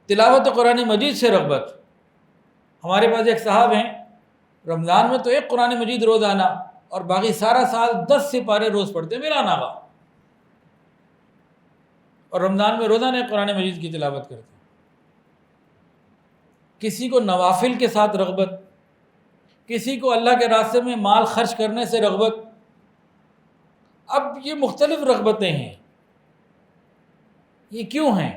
تلاوت قرآن مجید سے رغبت. ہمارے پاس ایک صاحب ہیں، رمضان میں تو ایک قرآن مجید روزانہ اور باقی سارا سال 10 سپارے روز پڑھتے ہیں، میرا ناغا، اور رمضان میں روزانہ ایک قرآن مجید کی تلاوت کرتے ہیں. کسی کو نوافل کے ساتھ رغبت، کسی کو اللہ کے راستے میں مال خرچ کرنے سے رغبت. اب یہ مختلف رغبتیں ہیں. یہ کیوں ہیں؟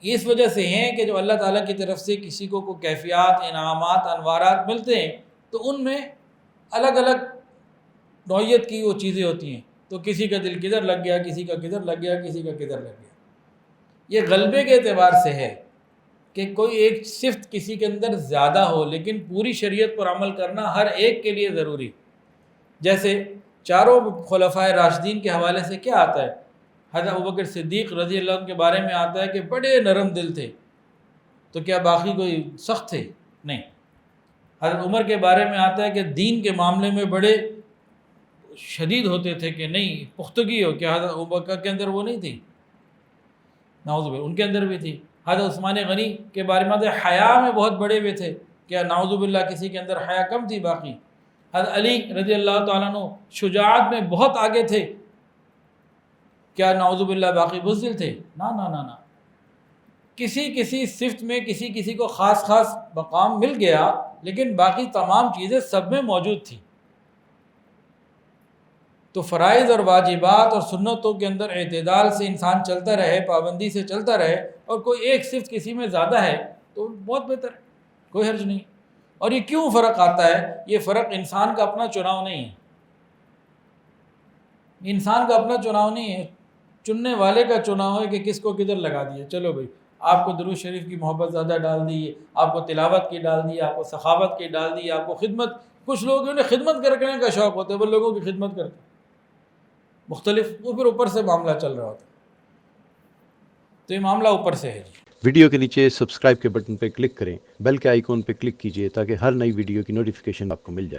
یہ اس وجہ سے ہیں کہ جو اللہ تعالیٰ کی طرف سے کسی کو کیفیات، انعامات، انوارات ملتے ہیں تو ان میں الگ الگ نوعیت کی وہ چیزیں ہوتی ہیں. تو کسی کا دل کدھر لگ گیا، کسی کا کدھر لگ گیا، کسی کا کدھر لگ گیا. یہ غلبے کے اعتبار سے ہے کہ کوئی ایک صفت کسی کے اندر زیادہ ہو، لیکن پوری شریعت پر عمل کرنا ہر ایک کے لیے ضروری. جیسے چاروں خلفائے راشدین کے حوالے سے کیا آتا ہے؟ حضرت ابوبکر صدیق رضی اللہ عنہ کے بارے میں آتا ہے کہ بڑے نرم دل تھے. تو کیا باقی کوئی سخت تھے؟ نہیں. حضرت عمر کے بارے میں آتا ہے کہ دین کے معاملے میں بڑے شدید ہوتے تھے کہ نہیں پختگی ہو. کیا حضرت ابوبکر کے اندر وہ نہیں تھی؟ نعوذ باللہ ان کے اندر بھی تھی. حضرت عثمان غنی کے بارے میں آتا ہے حیا میں بہت بڑے ہوئے تھے. کیا نعوذ باللہ کسی کے اندر حیا کم تھی باقی؟ حضرت علی رضی اللہ تعالیٰ عنہ شجاعت میں بہت آگے تھے. کیا نعوذ باللہ باقی بزدل تھے؟ نا نا نا نا. کسی کسی صفت میں کسی کسی کو خاص خاص مقام مل گیا، لیکن باقی تمام چیزیں سب میں موجود تھیں. تو فرائض اور واجبات اور سنتوں کے اندر اعتدال سے انسان چلتا رہے، پابندی سے چلتا رہے، اور کوئی ایک صفت کسی میں زیادہ ہے تو بہت بہتر ہے، کوئی حرج نہیں. اور یہ کیوں فرق آتا ہے؟ یہ فرق انسان کا اپنا چناؤ نہیں ہے. انسان کا اپنا چناؤ نہیں ہے، چننے والے کا چناؤ ہے کہ کس کو کدھر لگا دیا. چلو بھائی، آپ کو درود شریف کی محبت زیادہ ڈال دی، آپ کو تلاوت کی ڈال دی، آپ کو سخاوت کی ڈال دی، آپ کو خدمت. کچھ لوگ انہیں خدمت کرنے کا شوق ہوتا ہے، وہ لوگوں کی خدمت کرتے ہیں مختلف، وہ پھر اوپر سے معاملہ چل رہا ہوتا ہے. تو یہ معاملہ اوپر سے ہے. ویڈیو کے نیچے سبسکرائب کے بٹن پہ کلک کریں، بیل کے آئیکن پہ کلک کیجئے تاکہ ہر نئی ویڈیو کی نوٹیفیکیشن آپ کو مل جائے.